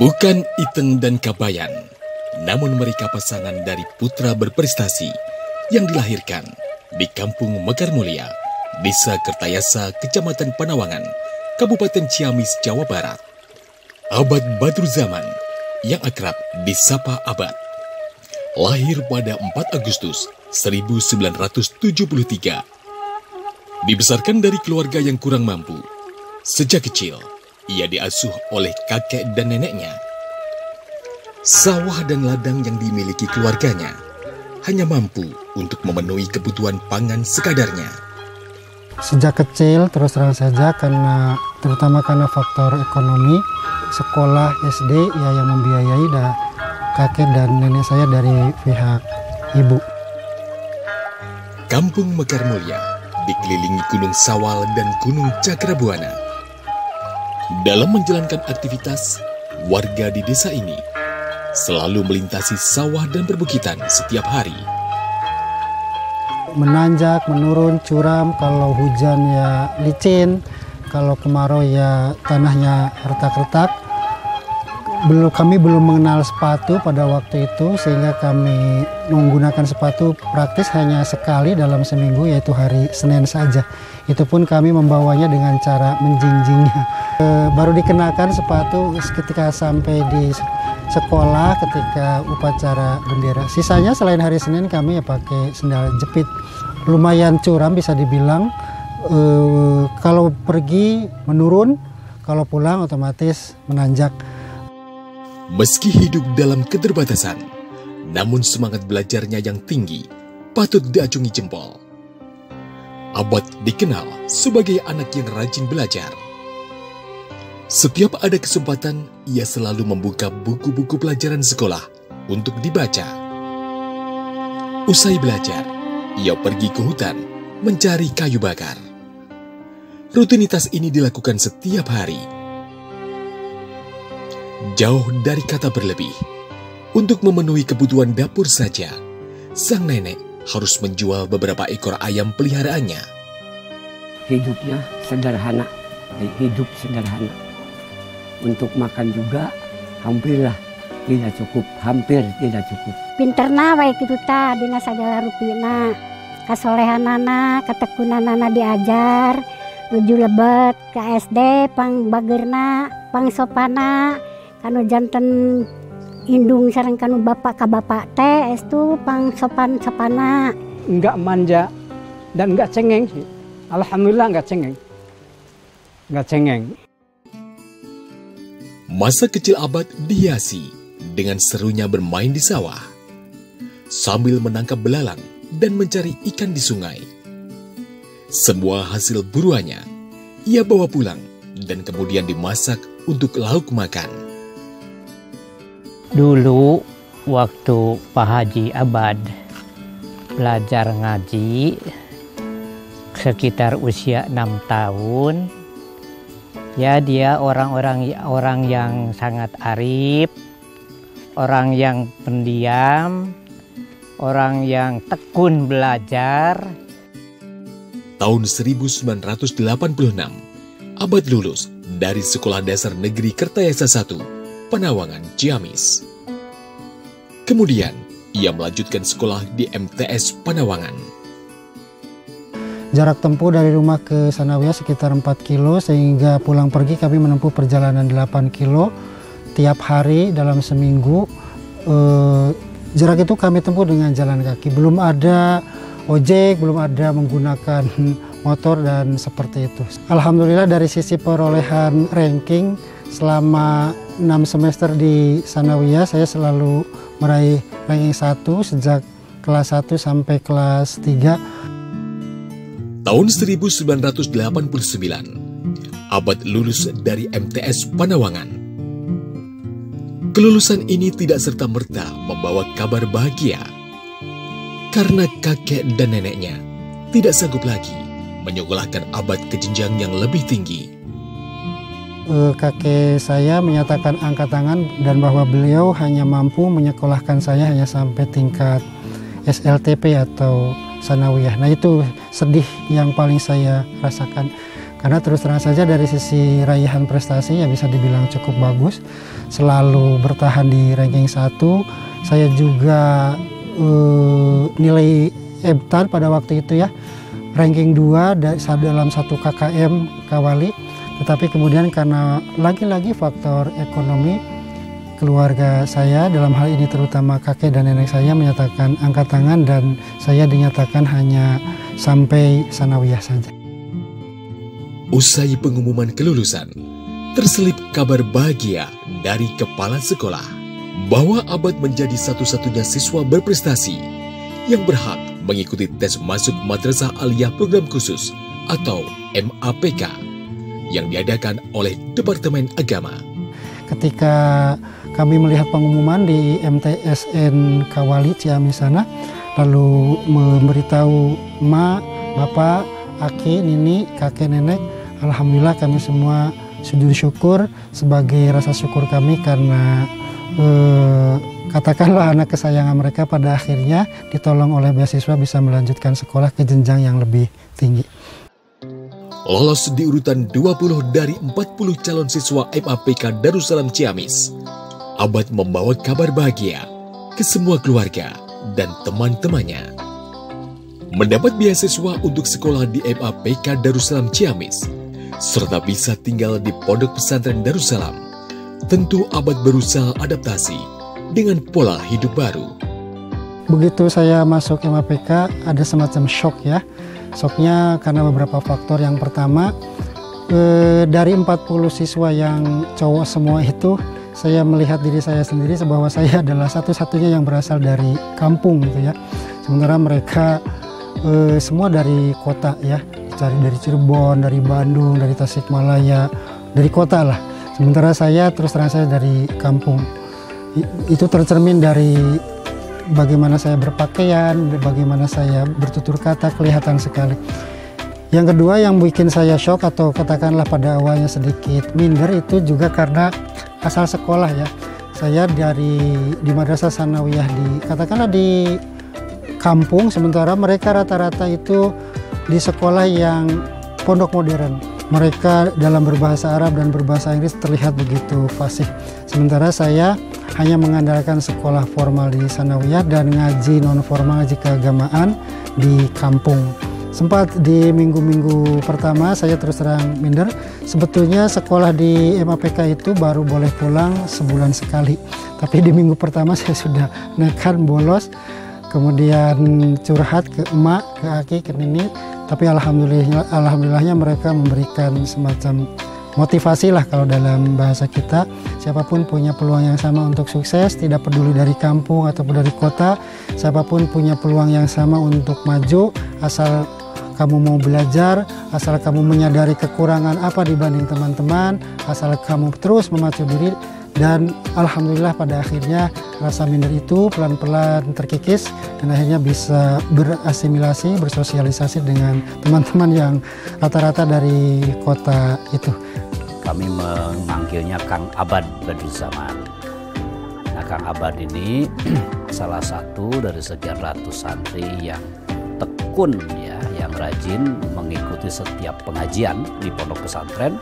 Bukan Iteng dan Kabayan, namun mereka pasangan dari putra berprestasi yang dilahirkan di Kampung Mekar Mulia, Desa Kertayasa, Kecamatan Panawangan, Kabupaten Ciamis, Jawa Barat. Abad Badru Zaman, yang akrab disapa Abad, lahir pada 4 Agustus 1973. Dibesarkan dari keluarga yang kurang mampu. Sejak kecil, ia diasuh oleh kakek dan neneknya. Sawah dan ladang yang dimiliki keluarganya hanya mampu untuk memenuhi kebutuhan pangan sekadarnya. Sejak kecil terus terang saja terutama karena faktor ekonomi, sekolah SD ya yang membiayai kakek dan nenek saya dari pihak ibu. Kampung Mekar Mulia dikelilingi Gunung Sawal dan Gunung Cakrabuana. Dalam menjalankan aktivitas, warga di desa ini selalu melintasi sawah dan perbukitan setiap hari. Menanjak, menurun, curam, kalau hujan ya licin, kalau kemarau ya tanahnya retak-retak. Kami belum mengenal sepatu pada waktu itu, sehingga kami menggunakan sepatu praktis hanya sekali dalam seminggu, yaitu hari Senin saja. Itu pun kami membawanya dengan cara menjinjingnya. Baru dikenakan sepatu ketika sampai di sekolah ketika upacara bendera. Sisanya selain hari Senin kami ya pakai sendal jepit. Lumayan curam bisa dibilang. Kalau pergi menurun, kalau pulang otomatis menanjak. Meski hidup dalam keterbatasan, namun semangat belajarnya yang tinggi patut diacungi jempol. Abad dikenal sebagai anak yang rajin belajar. Setiap ada kesempatan, ia selalu membuka buku-buku pelajaran sekolah untuk dibaca. Usai belajar, ia pergi ke hutan mencari kayu bakar. Rutinitas ini dilakukan setiap hari. Jauh dari kata berlebih, untuk memenuhi kebutuhan dapur saja, sang nenek harus menjual beberapa ekor ayam peliharaannya. Hidupnya sederhana, hidup sederhana. Untuk makan juga hampir tidak cukup. Pinterna baik itu dina sagala rupina, kasolehanana, ketekunanana diajar, nuju lebet ke SD, pang bagerna, pang sopana, kanu janten indung sareng kanu bapak ka bapak teh estu pang sopan-sopana. Enggak manja dan enggak cengeng sih. Alhamdulillah enggak cengeng. Masa kecil Abad dihiasi dengan serunya bermain di sawah, sambil menangkap belalang dan mencari ikan di sungai. Semua hasil buruannya ia bawa pulang dan kemudian dimasak untuk lauk makan. Dulu waktu Pak Haji Abad belajar ngaji sekitar usia 6 tahun, ya dia orang yang sangat arif, orang yang pendiam, orang yang tekun belajar. Tahun 1986, Abad lulus dari Sekolah Dasar Negeri Kertayasa 1, Panawangan, Ciamis. Kemudian, ia melanjutkan sekolah di MTS Panawangan. Jarak tempuh dari rumah ke Sanawiyah sekitar 4 kilo, sehingga pulang pergi kami menempuh perjalanan 8 kilo tiap hari dalam seminggu. Jarak itu kami tempuh dengan jalan kaki. Belum ada ojek, belum ada menggunakan motor dan seperti itu. Alhamdulillah dari sisi perolehan ranking selama 6 semester di Sanawiyah saya selalu meraih ranking 1 sejak kelas 1 sampai kelas 3. Tahun 1989, Abad lulus dari MTS Panawangan. Kelulusan ini tidak serta-merta membawa kabar bahagia, karena kakek dan neneknya tidak sanggup lagi menyekolahkan Abad ke jenjang yang lebih tinggi. Kakek saya menyatakan angkat tangan dan bahwa beliau hanya mampu menyekolahkan saya hanya sampai tingkat SLTP atau Sanawiyah. Nah itu sedih yang paling saya rasakan. Karena terus terang saja dari sisi raihan prestasi ya bisa dibilang cukup bagus, selalu bertahan di ranking 1. Saya juga nilai EBTAN pada waktu itu ya ranking 2 dalam satu KKM Kawali. Tetapi kemudian karena lagi-lagi faktor ekonomi, keluarga saya dalam hal ini terutama kakek dan nenek saya menyatakan angkat tangan dan saya dinyatakan hanya sampai sanawiyah saja. Usai pengumuman kelulusan, terselip kabar bahagia dari kepala sekolah bahwa Abad menjadi satu-satunya siswa berprestasi yang berhak mengikuti tes masuk Madrasah Aliyah Program Khusus atau MAPK yang diadakan oleh Departemen Agama. Ketika kami melihat pengumuman di MTSN Kawali Ciamis sana, lalu memberitahu emak, bapak, aki, nini, kakek, nenek, alhamdulillah kami semua sujud syukur sebagai rasa syukur kami karena katakanlah anak kesayangan mereka pada akhirnya ditolong oleh beasiswa bisa melanjutkan sekolah ke jenjang yang lebih tinggi. Lolos di urutan 20 dari 40 calon siswa MAPK Darussalam Ciamis, Abad membawa kabar bahagia ke semua keluarga dan teman-temannya. Mendapat beasiswa untuk sekolah di MAPK Darussalam Ciamis, serta bisa tinggal di Pondok Pesantren Darussalam, tentu Abad berusaha adaptasi dengan pola hidup baru. Begitu saya masuk MAPK ada semacam shock ya. Shocknya karena beberapa faktor. Yang pertama, dari 40 siswa yang cowok semua itu, saya melihat diri saya sendiri bahwa saya adalah satu-satunya yang berasal dari kampung gitu ya. Sementara mereka semua dari kota ya, dari Cirebon, dari Bandung, dari Tasikmalaya, dari kota lah. Sementara saya terus terang saya dari kampung. Itu tercermin dari bagaimana saya berpakaian, bagaimana saya bertutur kata, kelihatan sekali. Yang kedua yang bikin saya shock atau katakanlah pada awalnya sedikit minder itu juga karena asal sekolah ya. Saya di Madrasah Sanawiyah katakanlah di kampung, sementara mereka rata-rata itu di sekolah yang pondok modern. Mereka dalam berbahasa Arab dan berbahasa Inggris terlihat begitu fasih. Sementara saya hanya mengandalkan sekolah formal di Sanawiyah dan ngaji non-formal, ngaji keagamaan di kampung. Sempat di minggu-minggu pertama saya terus terang minder. Sebetulnya sekolah di MAPK itu baru boleh pulang sebulan sekali. Tapi di minggu pertama saya sudah nekat bolos. Kemudian curhat ke emak, ke aki, ke nini. Tapi alhamdulillahnya mereka memberikan semacam motivasi lah kalau dalam bahasa kita. Siapapun punya peluang yang sama untuk sukses, tidak peduli dari kampung ataupun dari kota. Siapapun punya peluang yang sama untuk maju, asal kamu mau belajar, asal kamu menyadari kekurangan apa dibanding teman-teman, asal kamu terus memacu diri. Dan alhamdulillah pada akhirnya rasa minder itu pelan-pelan terkikis dan akhirnya bisa berasimilasi, bersosialisasi dengan teman-teman yang rata-rata dari kota itu. Kami memanggilnya Kang Abad Badiuzzamani. Nah, Kang Abad ini salah satu dari sekian ratus santri yang tekun ya, yang rajin mengikuti setiap pengajian di pondok pesantren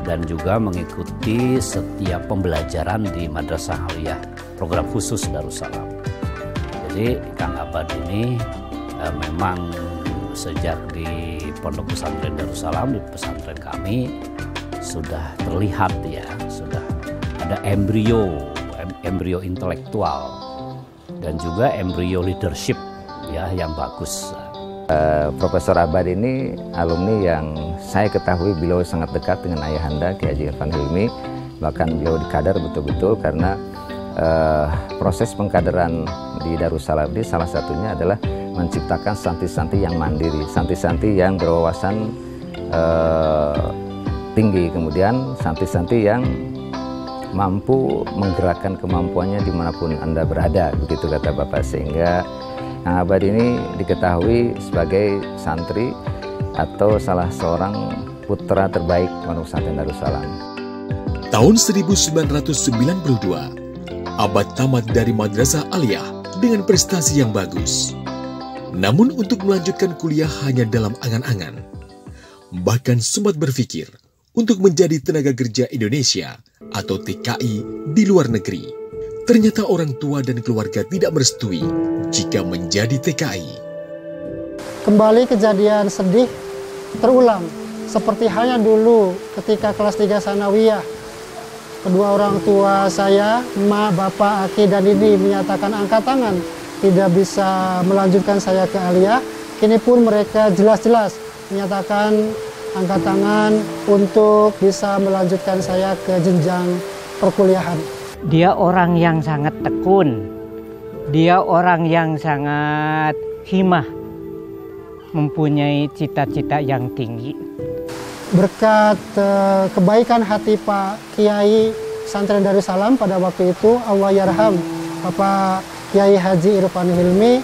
dan juga mengikuti setiap pembelajaran di Madrasah Aliyah Program Khusus Darussalam. Jadi Kang Abad ini memang sejak di pondok pesantren Darussalam, di pesantren kami sudah terlihat ya, sudah ada embrio intelektual dan juga embrio leadership ya yang bagus. Profesor Abad ini alumni yang saya ketahui beliau sangat dekat dengan ayahanda Kiai Haji Irfan Hilmi. Bahkan beliau dikader betul-betul karena proses pengkaderan di Darussalam ini salah satunya adalah menciptakan santri-santri yang mandiri, santri-santri yang berwawasan tinggi, kemudian santri-santri yang mampu menggerakkan kemampuannya dimanapun Anda berada, begitu kata Bapak. Sehingga Kang Abad ini diketahui sebagai santri atau salah seorang putra terbaik Pondok Pesantren Darussalam. Tahun 1992, Abad tamat dari Madrasah Aliyah dengan prestasi yang bagus. Namun untuk melanjutkan kuliah hanya dalam angan-angan. bahkan sempat berpikir untuk menjadi tenaga kerja Indonesia atau TKI di luar negeri. Ternyata orang tua dan keluarga tidak merestui jika menjadi TKI. Kembali kejadian sedih terulang, seperti halnya dulu ketika kelas 3 sanawiyah. Kedua orang tua saya, emak, bapak, aki, dan ini menyatakan angkat tangan, tidak bisa melanjutkan saya ke aliyah. Kini pun mereka jelas-jelas menyatakan angkat tangan untuk bisa melanjutkan saya ke jenjang perkuliahan. Dia orang yang sangat tekun, dia orang yang sangat himah, mempunyai cita-cita yang tinggi. Berkat kebaikan hati Pak Kiai Pesantren Darussalam pada waktu itu, Allah yarham, Bapak Kiai Haji Irfan Hilmi,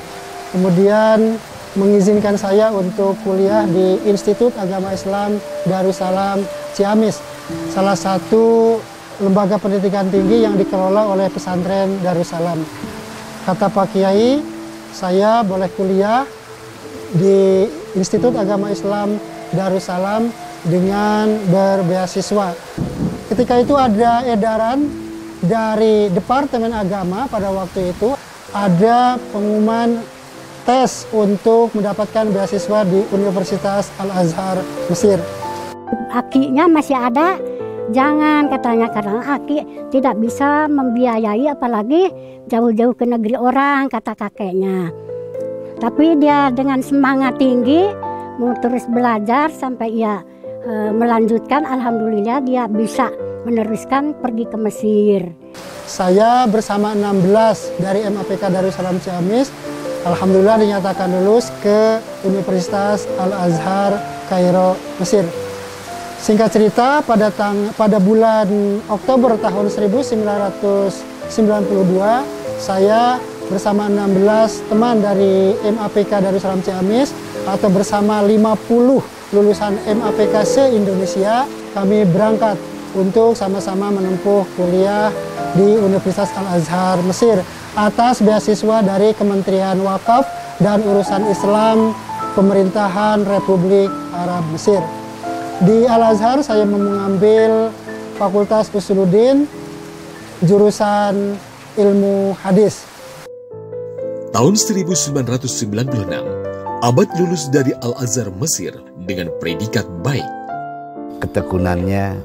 kemudian mengizinkan saya untuk kuliah di Institut Agama Islam Darussalam Ciamis, salah satu lembaga pendidikan tinggi yang dikelola oleh Pesantren Darussalam. Kata Pak Kiai, saya boleh kuliah di Institut Agama Islam Darussalam dengan berbeasiswa. Ketika itu ada edaran dari Departemen Agama pada waktu itu, ada pengumuman tes untuk mendapatkan beasiswa di Universitas Al-Azhar Mesir. Akinya masih ada, jangan katanya, karena aki tidak bisa membiayai apalagi jauh-jauh ke negeri orang, kata kakeknya. Tapi dia dengan semangat tinggi mau terus belajar sampai ia melanjutkan. Alhamdulillah dia bisa meneruskan pergi ke Mesir. Saya bersama 16 dari MAPK Darussalam Ciamis, alhamdulillah dinyatakan lulus ke Universitas Al-Azhar Kairo, Mesir. Singkat cerita, pada bulan Oktober tahun 1992, saya bersama 16 teman dari MAPK Darussalam Ciamis atau bersama 50 lulusan MAPK se-Indonesia, kami berangkat untuk sama-sama menempuh kuliah di Universitas Al-Azhar Mesir atas beasiswa dari Kementerian Wakaf dan Urusan Islam Pemerintahan Republik Arab Mesir. Di Al-Azhar saya mengambil Fakultas Usuluddin, jurusan Ilmu Hadis. Tahun 1996, Abad lulus dari Al-Azhar Mesir dengan predikat baik. Ketekunannya,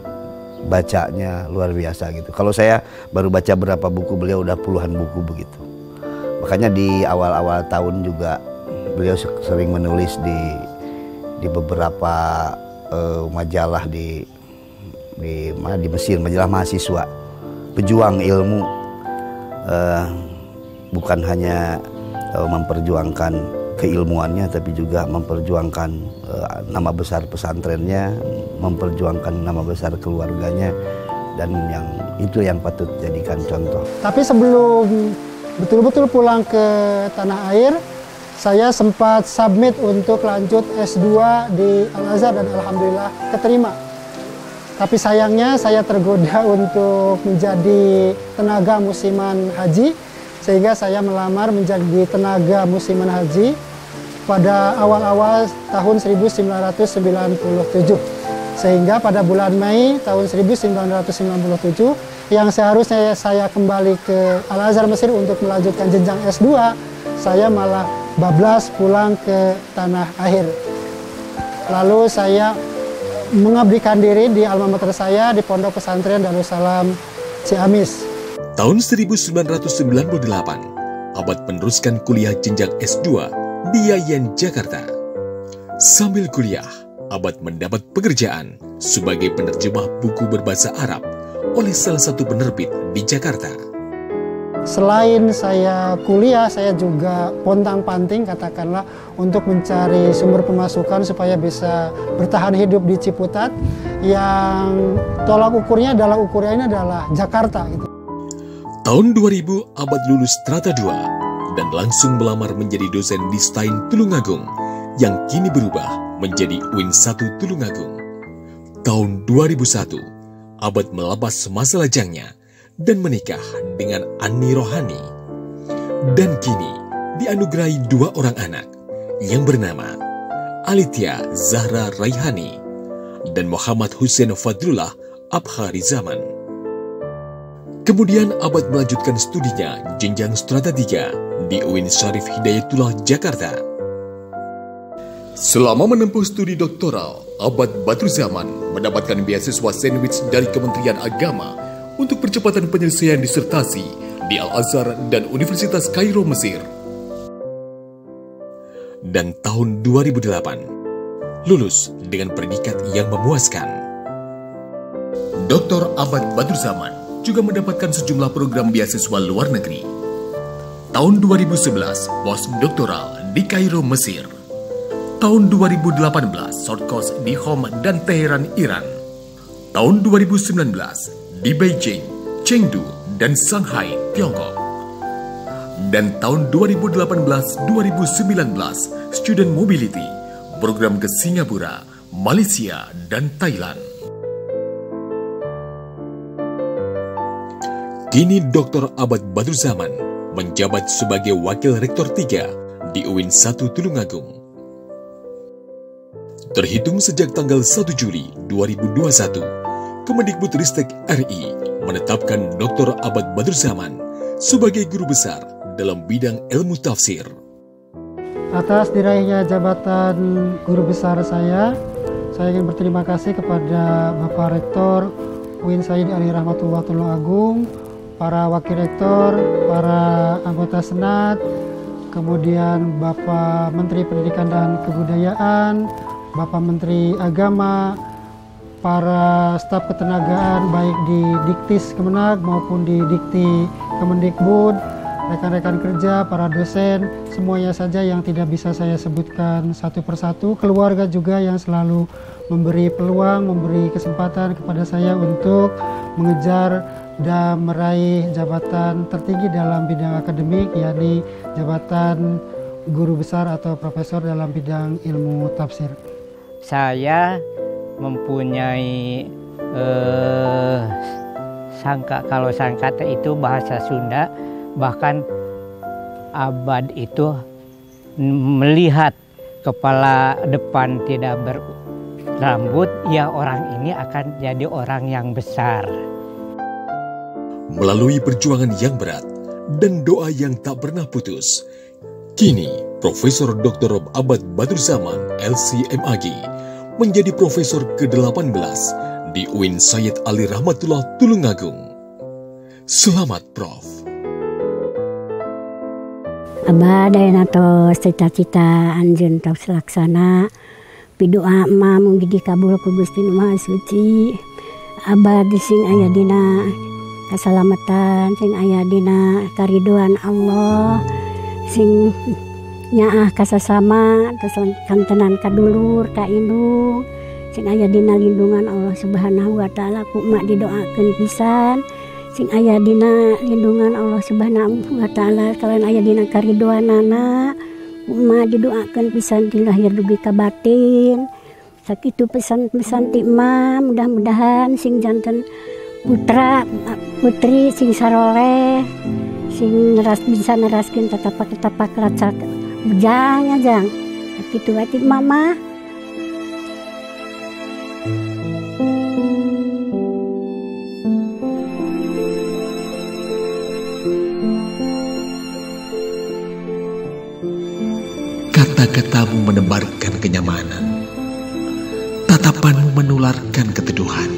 bacanya luar biasa gitu. Kalau saya baru baca berapa buku, beliau udah puluhan buku begitu. Makanya di awal-awal tahun juga beliau sering menulis di beberapa majalah di Mesir, majalah mahasiswa, pejuang ilmu, bukan hanya memperjuangkan keilmuannya, tapi juga memperjuangkan nama besar pesantrennya, memperjuangkan nama besar keluarganya, dan yang itu yang patut jadikan contoh. Tapi sebelum betul-betul pulang ke tanah air, saya sempat submit untuk lanjut S2 di Al-Azhar dan alhamdulillah keterima. Tapi sayangnya saya tergoda untuk menjadi tenaga musiman haji, sehingga saya melamar menjadi tenaga musiman haji pada awal-awal tahun 1997. Sehingga pada bulan Mei tahun 1997 yang seharusnya saya kembali ke Al-Azhar Mesir untuk melanjutkan jenjang S2, saya malah bablas pulang ke tanah air. Lalu saya mengabdikan diri di alma mater saya di Pondok Pesantren Darussalam Ciamis. Tahun 1998, Abad meneruskan kuliah jenjang S2 di Yayan, Jakarta. Sambil kuliah, Abad mendapat pekerjaan sebagai penerjemah buku berbahasa Arab oleh salah satu penerbit di Jakarta. Selain saya kuliah, saya juga pontang-panting katakanlah untuk mencari sumber pemasukan supaya bisa bertahan hidup di Ciputat yang tolak ukurnya adalah Jakarta gitu. Tahun 2000, Abad lulus Strata 2 dan langsung melamar menjadi dosen di STAIN Tulungagung yang kini berubah menjadi UIN 1 Tulungagung. Tahun 2001, Abad melepas masa lajangnya dan menikah dengan Ani Rohani. Dan kini dianugerahi 2 orang anak yang bernama Alithia Zahra Raihani dan Muhammad Hussein Fadlullah Abhari Zaman. Kemudian Abad melanjutkan studinya jenjang strata 3 di UIN Syarif Hidayatullah, Jakarta. Selama menempuh studi doktoral, Abad Badruzaman mendapatkan beasiswa sandwich dari Kementerian Agama untuk percepatan penyelesaian disertasi di Al-Azhar dan Universitas Kairo, Mesir. Dan tahun 2008, lulus dengan predikat yang memuaskan. Dr. Abad Badruzaman juga mendapatkan sejumlah program beasiswa luar negeri. Tahun 2011, postdoktoral di Kairo, Mesir. Tahun 2018, short course di Qom dan Teheran, Iran. Tahun 2019, di Beijing, Chengdu, dan Shanghai, Tiongkok. Dan tahun 2018-2019, Student Mobility, program ke Singapura, Malaysia, dan Thailand. Kini Dr. Abad Badruzaman menjabat sebagai Wakil Rektor 3 di UIN 1 Tulungagung. Terhitung sejak tanggal 1 Juli 2021, Kemendikbudristek RI menetapkan Dr. Abad Badruzaman sebagai guru besar dalam bidang ilmu tafsir. Atas diraihnya jabatan guru besar saya ingin berterima kasih kepada Bapak Rektor UIN Sayyid Ali Rahmatullah Tulungagung, para Wakil Rektor, para anggota Senat, kemudian Bapak Menteri Pendidikan dan Kebudayaan, Bapak Menteri Agama, para staf ketenagaan baik di Diktis Kemenag maupun di Dikti Kemendikbud, rekan-rekan kerja, para dosen, semuanya saja yang tidak bisa saya sebutkan satu persatu, keluarga juga yang selalu memberi peluang, memberi kesempatan kepada saya untuk mengejar dan meraih jabatan tertinggi dalam bidang akademik, yakni jabatan guru besar atau profesor dalam bidang ilmu tafsir. Saya mempunyai kalau sangkata itu bahasa Sunda, bahkan Abad itu melihat kepala depan tidak berambut, ya orang ini akan jadi orang yang besar. Melalui perjuangan yang berat dan doa yang tak pernah putus, kini Profesor Dr. Abad Badruzaman LC.MAG menjadi profesor ke-18 di UIN Sayyid Ali Rahmatullah Tulungagung. Selamat, Prof. Abah dayana tos cita-cita anjeun tos laksana. Pidoa mah mugi dikabul ku Gusti Nu Maha Suci. Abah sing aya dina kasalamatan, sing aya dina karidoan Allah, sing nyaah kasasama, terus kantenan kadulur, ka indung, sing aya dina lindungan Allah Subhanahu wa taala, ku mak didoakeun pisan, sing aya dina lindungan Allah Subhanahu wa taala, kalian aya dina karidoanana, ku mak didoakeun pisan ti lahir dugi ka batin. Sakitu pesan-pesan ti emak, mudah-mudahan sing janten putra putri sing saroleh, sing bisa neraskeun tatapak-tatapak raca bujang. Kitu wae ti mama. Kata-katamu menebarkan kenyamanan, tatapanmu menularkan keteduhan,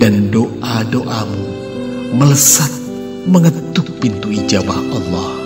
dan doa-doamu melesat mengetuk pintu ijabah Allah.